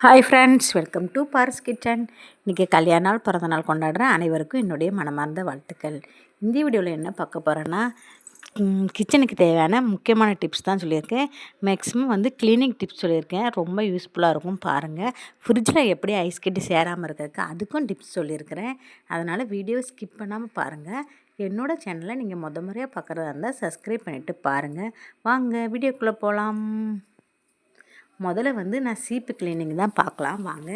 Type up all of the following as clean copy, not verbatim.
Hi friends, welcome to Paras kitchen. இன்றைக்கி கல்யாண நாள், பிறந்த நாள் கொண்டாடுற அனைவருக்கும் என்னுடைய மனமார்ந்த வாழ்த்துக்கள். இந்த வீடியோவில் என்ன பார்க்க போகிறேன்னா, கிச்சனுக்கு தேவையான முக்கியமான டிப்ஸ் தான் சொல்லியிருக்கேன். மேக்ஸிமம் க்ளீனிங் டிப்ஸ் சொல்லியிருக்கேன். ரொம்ப யூஸ்ஃபுல்லாக இருக்கும் பாருங்கள். ஃப்ரிட்ஜில் எப்படி ஐஸ் கட்டி சேராமல் இருக்கிறதுக்கு அதுக்கும் டிப்ஸ் சொல்லியிருக்கிறேன். அதனால் வீடியோ ஸ்கிப் பண்ணாமல் பாருங்கள். என்னோடய சேனலை நீங்கள் முறையாக பார்க்குறதா இருந்தால் சப்ஸ்கிரைப் பண்ணிவிட்டு பாருங்கள். வாங்க வீடியோக்குள்ளே போகலாம். முதல்ல நான் சீப்பு கிளீனிங் தான் பார்க்கலாம் வாங்க.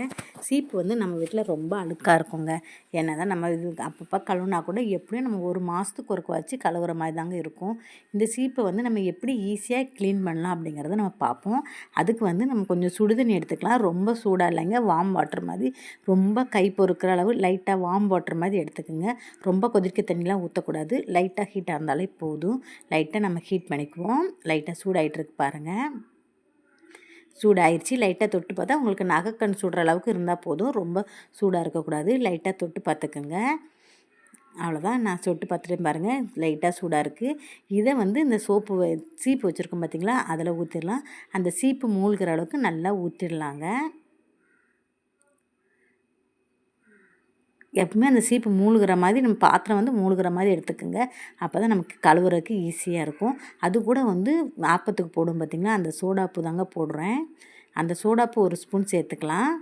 சீப்பு நம்ம வீட்டில் ரொம்ப அழுக்காக இருக்குங்க. என்ன தான் நம்ம இது அப்பப்போ கழுவுனா கூட எப்படியும் நம்ம ஒரு மாதத்துக்கு ஒருக்க வச்சு கழுவுற மாதிரி தாங்க இருக்கும். இந்த சீப்பை நம்ம எப்படி ஈஸியாக க்ளீன் பண்ணலாம் அப்படிங்கிறத நம்ம பார்ப்போம். அதுக்கு நம்ம கொஞ்சம் சுடுதண்ணி எடுத்துக்கலாம். ரொம்ப சூடாக இல்லைங்க, வார்ம் வாட்டர் மாதிரி, ரொம்ப கை பொறுக்கிற அளவு லைட்டாக வார்ம் வாட்டர் மாதிரி எடுத்துக்கோங்க. ரொம்ப கொதிக்க தண்ணிலாம் ஊற்றக்கூடாது. லைட்டாக ஹீட்டாக இருந்தாலே போதும். லைட்டாக நம்ம ஹீட் பண்ணிக்குவோம். லைட்டாக சூடாகிட்டுருக்கு பாருங்கள். சூடாகிடுச்சு. லைட்டாக தொட்டு பார்த்தா உங்களுக்கு நகைக்கண் சுடுற அளவுக்கு இருந்தால் போதும். ரொம்ப சூடாக இருக்கக்கூடாது. லைட்டாக தொட்டு பார்த்துக்குங்க. அவ்வளோதான். நான் தொட்டு பார்த்துட்டேன் பாருங்கள், லைட்டாக சூடாக இருக்குது. இதை இந்த சீப்பு வச்சுருக்கோம் பார்த்திங்களா, அதில் ஊற்றிடலாம். அந்த சீப்பு மூழ்கிற அளவுக்கு நல்லா ஊற்றிடலாங்க. எப்பவுமே அந்த சீப்பு மூழ்கிற மாதிரி நம்ம பாத்திரம் மூழ்கிற மாதிரி எடுத்துக்கோங்க. அப்போ தான் நமக்கு கழுவுறதுக்கு ஈஸியாக இருக்கும். அது கூட ஆப்பத்துக்கு போடும் பார்த்திங்களா, அந்த சோடாப்பு தாங்க போடுறேன். அந்த சோடாப்பு ஒரு ஸ்பூன் சேர்த்துக்கலாம்.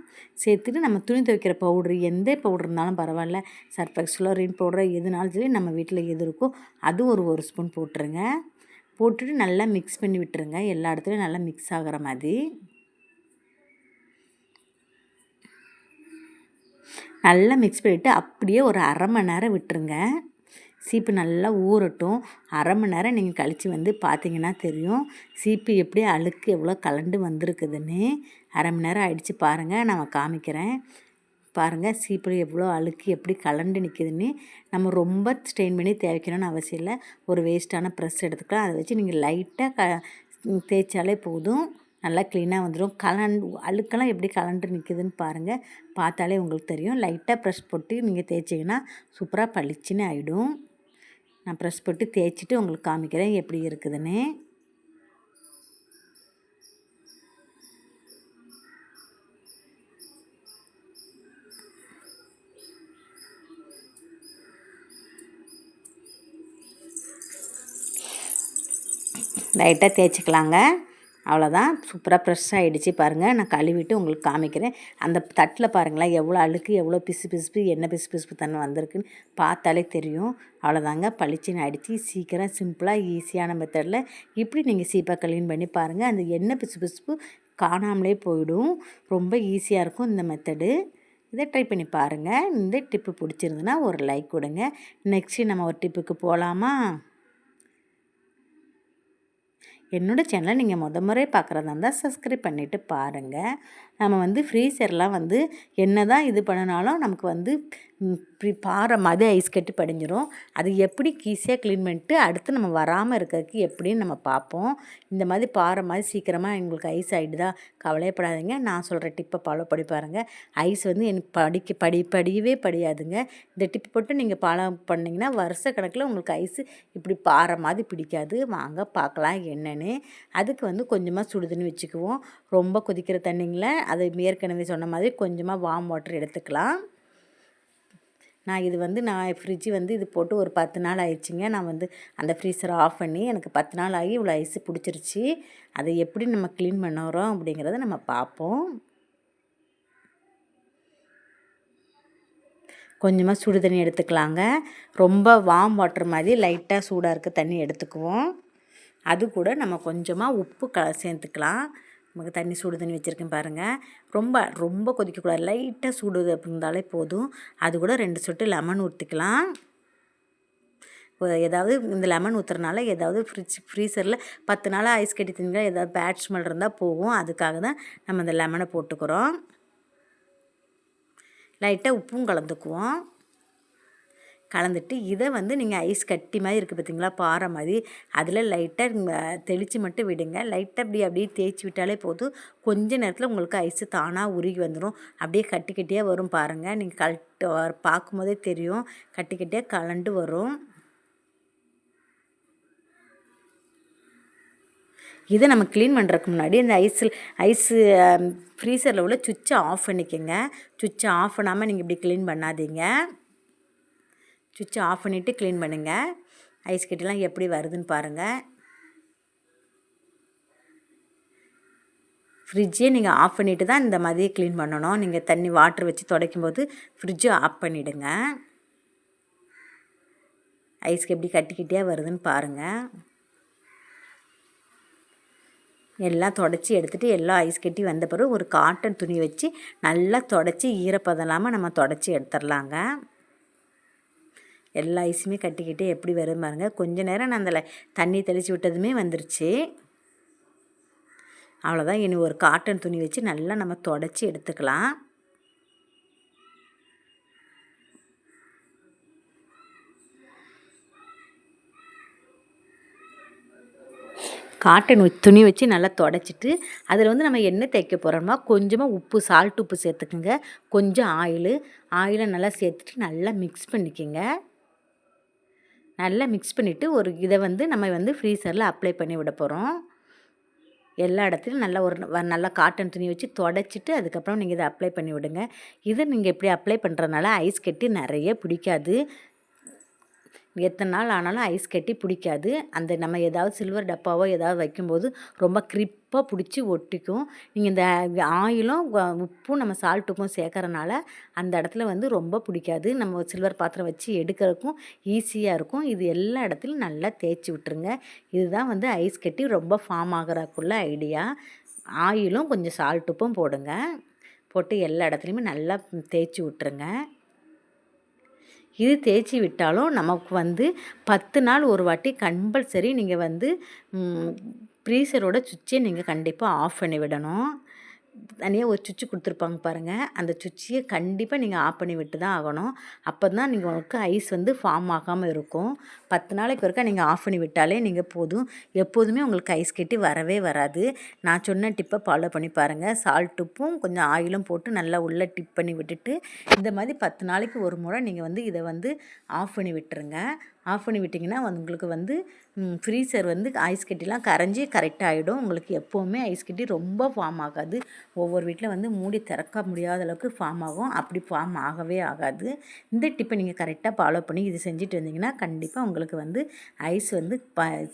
சேர்த்துட்டு நம்ம துணி துவைக்கிற பவுட்ரு, எந்த பவுட்ரு இருந்தாலும் பரவாயில்ல, சர்ஃபெக்சலோ ரின் பவுட்ரு எதுனாலும் சரி, நம்ம வீட்டில் எது இருக்கோ அது ஒரு ஸ்பூன் போட்டுருங்க. போட்டுட்டு நல்லா மிக்ஸ் பண்ணி விட்டுருங்க. எல்லா இடத்துலையும் நல்லா மிக்ஸ் ஆகிற மாதிரி நல்லா மிக்ஸ் பண்ணிவிட்டு அப்படியே ஒரு அரை மணி நேரம் விட்டுருங்க. சீப்பு நல்லா ஊறட்டும். அரை மணி நேரம் நீங்கள் கழித்து பார்த்தீங்கன்னா தெரியும் சீப்பு எப்படி அழுக்கு எவ்வளோ கலண்டு வந்திருக்குதுன்னு. அரை மணி நேரம் ஆயிடுச்சு பாருங்கள், நான் காமிக்கிறேன் பாருங்கள். சீப்பு எவ்வளோ அழுக்கு எப்படி கலண்டு நிற்கிதுன்னு. நம்ம ரொம்ப ஸ்ட்ரெயின் பண்ணி தேய்க்கணும்னு அவசியம் இல்லை. ஒரு வேஸ்ட்டான ப்ரெஸ் எடுத்துக்கலாம். அதை வச்சு நீங்கள் லைட்டாக தேய்ச்சாலே போதும், நல்லா க்ளீனாக வந்துடும். அழுக்கெல்லாம் எப்படி கலண்டு நிற்கிதுன்னு பாருங்கள். பார்த்தாலே உங்களுக்கு தெரியும். லைட்டாக ப்ரெஷ் போட்டு நீங்கள் தேய்ச்சிங்கன்னா சூப்பராக பளிச்சுன்னு ஆகிடும். நான் ப்ரெஷ் போட்டு தேய்ச்சிட்டு உங்களுக்கு காமிக்கிறேன் எப்படி இருக்குதுன்னு. லைட்டாக தேய்ச்சிக்கலாங்க. அவ்வளோதான், சூப்பராக ப்ரெஷ் ஆகிடுச்சு பாருங்கள். நான் கழுவிட்டு உங்களுக்கு காமிக்கிறேன். அந்த தட்டில் பாருங்களேன் எவ்வளோ அழுக்கு, எவ்வளோ பிசுப்பு, என்ன பிசு தன்மை வந்திருக்குன்னு பார்த்தாலே தெரியும். அவ்வளோதாங்க, பளிச்சுன்னு ஆகிடுச்சு. சீக்கிரம் சிம்பிளாக ஈஸியான மெத்தடில் இப்படி நீங்கள் சீப்பாக க்ளீன் பண்ணி பாருங்கள். அந்த எண்ணெய் பிசு காணாமலே போயிடும். ரொம்ப ஈஸியாக இருக்கும் இந்த மெத்தடு. இதை ட்ரை பண்ணி பாருங்கள். இந்த டிப்பு பிடிச்சிருந்துன்னா ஒரு லைக் கொடுங்க. நெக்ஸ்ட்டு நம்ம ஒரு டிப்புக்கு போகலாமா? என்னோடய சேனலை நீங்கள் முறை பார்க்குறதா இருந்தால் சப்ஸ்கிரைப் பண்ணிவிட்டு பாருங்கள். நம்ம ஃப்ரீசர்லாம் என்ன தான் இது பண்ணினாலும் நமக்கு இப்படி பாறை மாதிரி ஐஸ் கட்டி படிஞ்சிரும். அது எப்படி ஈஸியாக க்ளீன் பண்ணிட்டு அடுத்து நம்ம வராமல் இருக்கிறதுக்கு எப்படின்னு நம்ம பார்ப்போம். இந்த மாதிரி பாறை மாதிரி சீக்கிரமாக எங்களுக்கு ஐஸ் ஆகிடுதா, கவலையப்படாதீங்க. நான் சொல்கிற டிப்பை ஃபாலோ பண்ணி பாருங்கள். ஐஸ் எனக்கு படியவே படியாதுங்க. இந்த டிப் போட்டு நீங்கள் ஃபாலோ பண்ணிங்கன்னா வருஷ கணக்கில் உங்களுக்கு ஐஸு இப்படி பாறை மாதிரி பிடிக்காது. வாங்க பார்க்கலாம் என்னென்னு. அதுக்கு கொஞ்சமாக சுடுதண்ணி வச்சுக்குவோம். ரொம்ப கொதிக்கிற தண்ணிங்கள அதை ஏற்கனவே சொன்ன மாதிரி கொஞ்சமாக வார்ம் வாட்டர் எடுத்துக்கலாம். நான் இது நான் ஃப்ரிட்ஜு இது போட்டு ஒரு 10 நாள் ஆயிடுச்சுங்க. நான் அந்த ஃப்ரீசரை ஆஃப் பண்ணி எனக்கு 10 நாள் ஆகி இவ்வளோ ஐஸு பிடிச்சிருச்சு. அதை எப்படி நம்ம க்ளீன் பண்ணுறோம் அப்படிங்கிறத நம்ம பார்ப்போம். கொஞ்சமாக சுடு தண்ணி எடுத்துக்கலாங்க. ரொம்ப வார்ம் வாட்டர் மாதிரி லைட்டாக சூடாக இருக்க தண்ணி எடுத்துக்குவோம். அது கூட நம்ம கொஞ்சமாக உப்பு சேர்த்துக்கலாம். நமக்கு தண்ணி சுடு தண்ணி வச்சுருக்கேன் பாருங்கள். ரொம்ப கொதிக்கக்கூடாது. லைட்டாக சூடு இருந்தாலே போதும். அது கூட 2 சொட்டு லெமன் ஊற்றிக்கலாம். ஏதாவது இந்த லெமன் ஊற்றுறனால ஏதாவது ஃப்ரீசரில் 10 நாளாக ஐஸ் கட்டி திங்க ஏதாவது பேட் ஸ்மெல் இருந்தால் போகும். அதுக்காக தான் நம்ம இந்த லெமனை போட்டுக்கிறோம். லைட்டாக உப்பும் கலந்துக்குவோம். கலந்துட்டு இதை நீங்கள் ஐஸ் கட்டி மாதிரி இருக்குது பார்த்திங்களா, பாறை மாதிரி, அதில் லைட்டாக தெளித்து மட்டும் விடுங்க. லைட்டாக அப்படியே தேய்ச்சி விட்டாலே போதும். கொஞ்ச நேரத்தில் உங்களுக்கு ஐஸு தானாக உருகி வந்துடும். அப்படியே கட்டி கட்டியாக வரும் பாருங்கள். நீங்கள் பார்க்கும்போதே தெரியும், கட்டி கட்டியாக கலண்டு வரும். இதை நம்ம க்ளீன் பண்ணுறதுக்கு முன்னாடி அந்த ஐஸு ஃப்ரீசரில் உள்ள சுவிட்சை ஆஃப் பண்ணிக்கோங்க. சுவிட்சை ஆஃப் பண்ணாமல் நீங்கள் இப்படி க்ளீன் பண்ணாதீங்க. சுவிட்சை ஆஃப் பண்ணிவிட்டு க்ளீன் பண்ணுங்கள். ஐஸ் கட்டிலாம் எப்படி வருதுன்னு பாருங்கள். ஃப்ரிட்ஜே நீங்கள் ஆஃப் பண்ணிவிட்டு தான் இந்த மாதிரி க்ளீன் பண்ணணும். நீங்கள் தண்ணி வாட்டர் வச்சு துடைக்கும் போது ஃப்ரிட்ஜை ஆஃப் பண்ணிவிடுங்க. ஐஸ்க்கு எப்படி கட்டிக்கிட்டே வருதுன்னு பாருங்கள். எல்லாம் தொடச்சி எடுத்துகிட்டு எல்லாம் ஐஸ் கட்டி வந்த பிறகு ஒரு காட்டன் துணி வச்சு நல்லா தொடச்சி ஈரப்பதம் இல்லாமல் நம்ம தொடச்சி எடுத்துடலாங்க. எல்லா ஐஸுமே கட்டிக்கிட்டே எப்படி வரும் பாருங்க. கொஞ்ச நேரம் நான் அதில் தண்ணி தெளித்து விட்டதுமே வந்துருச்சு. அவ்வளோதான். இனி ஒரு காட்டன் துணி வச்சு நல்லா நம்ம தொடச்சி எடுத்துக்கலாம். காட்டன் துணி வச்சு நல்லா தொடச்சிட்டு அதில் வந்து நம்ம என்ன தேய்க்க போகிறோம்னா கொஞ்சமாக உப்பு, சால்ட் உப்பு சேர்த்துக்குங்க. கொஞ்சம் ஆயிலை நல்லா சேர்த்துட்டு நல்லா மிக்ஸ் பண்ணிக்கோங்க. நல்லா மிக்ஸ் பண்ணிவிட்டு ஒரு இதை வந்து நம்ம வந்து ஃப்ரீசரில் அப்ளை பண்ணி விட போகிறோம். எல்லா இடத்துலையும் நல்லா காட்டன் துணி வச்சு தொடச்சிட்டு அதுக்கப்புறம் நீங்கள் இதை அப்ளை பண்ணி விடுங்க. இதை நீங்கள் இப்படி அப்ளை பண்ணுறதுனால ஐஸ் கட்டி நிறைய பிடிக்காது. எத்தனை நாள் ஆனாலும் ஐஸ் கட்டி பிடிக்காது. அந்த நம்ம ஏதாவது சில்வர் டப்பாவோ ஏதாவது வைக்கும்போது ரொம்ப க்ரிப்பாக பிடிச்சி ஒட்டிக்கும். நீங்கள் இந்த ஆயிலும் உப்பும் நம்ம சால்ட் உப்பும் சேர்க்கறனால அந்த இடத்துல வந்து ரொம்ப பிடிக்காது. நம்ம சில்வர் பாத்திரம் வச்சு எடுக்கிறதுக்கும் ஈஸியாக இருக்கும். இது எல்லா இடத்துலையும் நல்லா தேய்ச்சி விட்டுருங்க. இதுதான் வந்து ஐஸ் கட்டி ரொம்ப ஃபார்ம் ஆகிறதுக்குள்ள ஐடியா. ஆயிலும் கொஞ்சம் சால்ட் உப்பும் போடுங்க. போட்டு எல்லா இடத்துலையுமே நல்லா தேய்ச்சி விட்டுருங்க. இது தேய்ச்சி விட்டாலும் நமக்கு வந்து 10 நாள் ஒரு வாட்டி கம்பல்சரி நீங்கள் வந்து ஃப்ரீசரோட சுவிட்சை நீங்கள் கண்டிப்பாக ஆஃப் பண்ணி விடணும். தனியாக ஒரு சுவிட்சு கொடுத்துருப்பாங்க பாருங்கள். அந்த சுவிட்சையை கண்டிப்பாக நீங்கள் ஆஃப் பண்ணி விட்டு தான் ஆகணும். அப்போ தான் நீங்கள் உங்களுக்கு ஐஸ் வந்து ஃபார்ம் ஆகாமல் இருக்கும். 10 நாளைக்கு ஒருக்கா நீங்கள் ஆஃப் பண்ணி விட்டாலே நீங்கள் போதும். எப்போதுமே உங்களுக்கு ஐஸ் கட்டி வரவே வராது. நான் சொன்ன டிப்பை ஃபாலோ பண்ணி பாருங்கள். சால்ட் உப்பும் கொஞ்சம் ஆயிலும் போட்டு நல்லா உள்ளே டிப் பண்ணி விட்டுட்டு இந்த மாதிரி 10 நாளைக்கு ஒரு முறை நீங்கள் வந்து இதை வந்து ஆஃப் பண்ணி விட்டுருங்க. ஆஃப் பண்ணி விட்டிங்கன்னா உங்களுக்கு வந்து ஃப்ரீசர் வந்து ஐஸ் கட்டிலாம் கரைஞ்சி கரெக்டாக ஆகிடும். உங்களுக்கு எப்போவுமே ஐஸ் கட்டி ரொம்ப ஃபார்ம் ஆகாது. ஒவ்வொரு வீட்டில் வந்து மூடி திறக்க முடியாத அளவுக்கு ஃபார்ம் ஆகும். அப்படி ஃபார்ம் ஆகவே ஆகாது. இந்த டிப்பை நீங்கள் கரெக்டாக ஃபாலோ பண்ணி இது செஞ்சுட்டு வந்தீங்கன்னா கண்டிப்பாக உங்களுக்கு வந்து ஐஸ் வந்து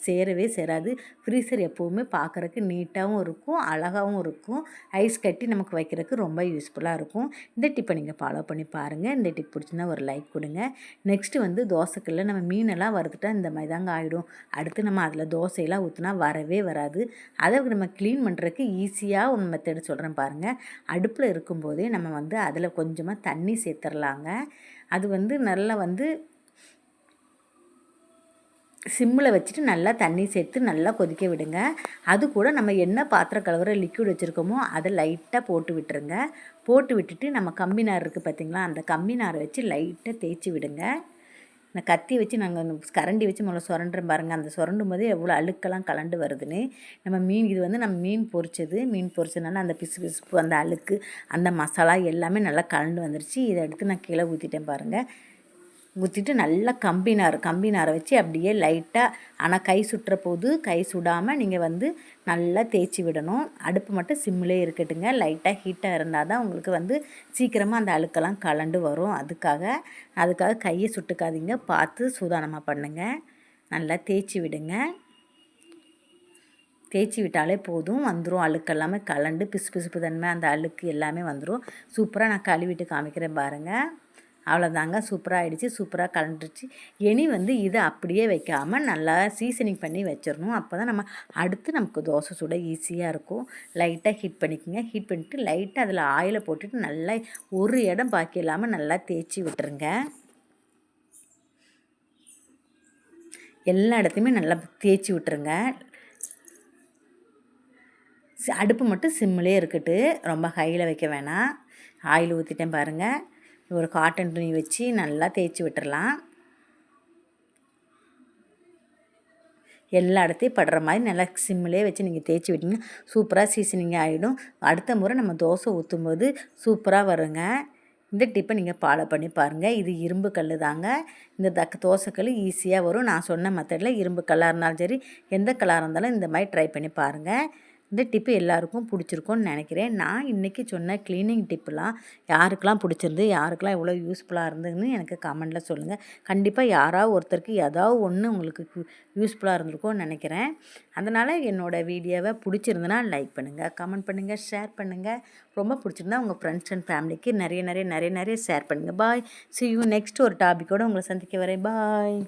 சேரவே சேராது. ஃப்ரீசர் எப்போவுமே பார்க்குறக்கு நீட்டாகவும் இருக்கும், அழகாகவும் இருக்கும். ஐஸ் கட்டி நமக்கு வைக்கிறதுக்கு ரொம்ப யூஸ்ஃபுல்லாக இருக்கும். இந்த டிப்பை நீங்கள் ஃபாலோ பண்ணி பாருங்கள். இந்த டிப் பிடிச்சிருந்தா ஒரு லைக் கொடுங்க. நெக்ஸ்ட்டு வந்து தோசைக்கல்ல நம்ம மீனெல்லாம் வறுத்துட்டா இந்த மாதிரி தாங்க ஆகிடும். அடுத்து நம்ம அதில் தோசையெல்லாம் ஊற்றினா வரவே வராது. அதை நம்ம க்ளீன் பண்ணுறதுக்கு ஈஸியாக ஒரு மெத்தடு சொல்கிறேன் பாருங்கள். அடுப்பில் இருக்கும்போதே நம்ம வந்து அதில் கொஞ்சமாக தண்ணி சேர்த்துடலாங்க. அது வந்து நல்லா வந்து சிம்மில் வச்சுட்டு நல்லா தண்ணி சேர்த்து நல்லா கொதிக்க விடுங்க. அது கூட நம்ம என்ன பாத்திரம் கழுவுற லிக்விட் வச்சுருக்கோமோ அதை லைட்டாக போட்டு விட்டுருங்க. போட்டு விட்டுட்டு நம்ம கம்பி நார் இருக்குது பார்த்திங்களா, அந்த கம்பி நாரை வச்சு லைட்டாக தேய்ச்சி விடுங்க. இந்த கத்தி வச்சு நாங்கள் கரண்டி வச்சு முதல்ல சுரண்டுறேன் பாருங்கள். அந்த சுரண்டும் போதே எவ்வளோ அழுக்கெல்லாம் கலண்டு வருதுன்னு. நம்ம இது வந்து நம்ம மீன் பொரிச்சதுனால அந்த பிசுப்பு அந்த அழுக்கு அந்த மசாலா எல்லாமே நல்லா கலண்டு வந்துருச்சு. இதை எடுத்து நான் கீழே ஊற்றிட்டேன் பாருங்கள். ஊற்றிட்டு நல்லா கம்பி நாரை வச்சு அப்படியே லைட்டாக, ஆனால் கை சுட்டுற போது கை சுடாமல் நீங்கள் வந்து நல்லா தேய்ச்சி விடணும். அடுப்பு மட்டும் சிம்மிலே இருக்கட்டுங்க. லைட்டாக ஹீட்டாக இருந்தால் தான் உங்களுக்கு வந்து சீக்கிரமாக அந்த அழுக்கெல்லாம் கலண்டு வரும். அதுக்காக கையை சுட்டுக்காதீங்க, பார்த்து சூதானமாக பண்ணுங்கள். நல்லா தேய்ச்சி விடுங்க. தேய்ச்சி விட்டாலே போதும், வந்துடும். அழுக்கு எல்லாமே கலண்டு பிசுப்பு தன்மை அந்த அழுக்கு எல்லாமே வந்துடும். சூப்பராக நான் கழுவிட்டு காமிக்கிறேன் பாருங்கள். அவ்வளோதாங்க, சூப்பராக ஆகிடுச்சு, சூப்பராக கலண்டுருச்சு. இனி வந்து இதை அப்படியே வைக்காமல் நல்லா சீசனிங் பண்ணி வச்சிடணும். அப்போ தான் அடுத்து நமக்கு தோசை சுட ஈஸியாக இருக்கும். லைட்டாக ஹீட் பண்ணிக்கோங்க. ஹீட் பண்ணிவிட்டு லைட்டாக அதில் ஆயிலை போட்டுட்டு நல்லா ஒரு இடம் பாக்கி இல்லாமல் நல்லா தேய்ச்சி விட்டுருங்க. எல்லா இடத்தையுமே நல்லா தேய்ச்சி விட்டுருங்க. அடுப்பு மட்டும் சிம்மிலே இருக்கட்டு, ரொம்ப ஹையில் வைக்க வேணாம். ஆயில் ஊற்றிட்டேன் பாருங்கள். ஒரு காட்டன் துணி வச்சு நல்லா தேய்ச்சி விட்டுறலாம். எல்லா இடத்தையும் படுற மாதிரி நல்லா சிம்மிலே வச்சு நீங்கள் தேய்ச்சி விட்டிங்கன்னா சூப்பராக சீசனிங் ஆகிடும். அடுத்த முறை நம்ம தோசை ஊற்றும்போது சூப்பராக வருங்க. இந்த டிப்பை நீங்கள் ஃபாலோ பண்ணி பாருங்கள். இது இரும்பு கல் தாங்க. இந்த தோசைக்கல் ஈஸியாக வரும். நான் சொன்ன மெத்தடில் இரும்பு கல்லாக இருந்தாலும் சரி, எந்த கல்லாக இருந்தாலும் இந்த மாதிரி ட்ரை பண்ணி பாருங்கள். இந்த டிப்பு எல்லாருக்கும் பிடிச்சிருக்கும்னு நினைக்கிறேன். நான் இன்றைக்கி சொன்ன க்ளீனிங் டிப்புலாம் யாருக்கெல்லாம் பிடிச்சிருந்து, யாருக்கெல்லாம் எவ்வளோ யூஸ்ஃபுல்லாக இருந்ததுன்னு எனக்கு கமெண்டில் சொல்லுங்கள். கண்டிப்பாக யாராவது ஒருத்தருக்கு ஏதாவது ஒன்று உங்களுக்கு யூஸ்ஃபுல்லாக இருந்திருக்கும்னு நினைக்கிறேன். அதனால் என்னோடய வீடியோவை பிடிச்சிருந்துன்னா லைக் பண்ணுங்கள், கமெண்ட் பண்ணுங்கள், ஷேர் பண்ணுங்கள். ரொம்ப பிடிச்சிருந்தா உங்கள் ஃப்ரெண்ட்ஸ் அண்ட் ஃபேமிலிக்கு நிறைய ஷேர் பண்ணுங்கள். பாய். See you நெக்ஸ்ட் ஒரு டாபிக்கோடு உங்களை சந்திக்க வரேன். பாய்.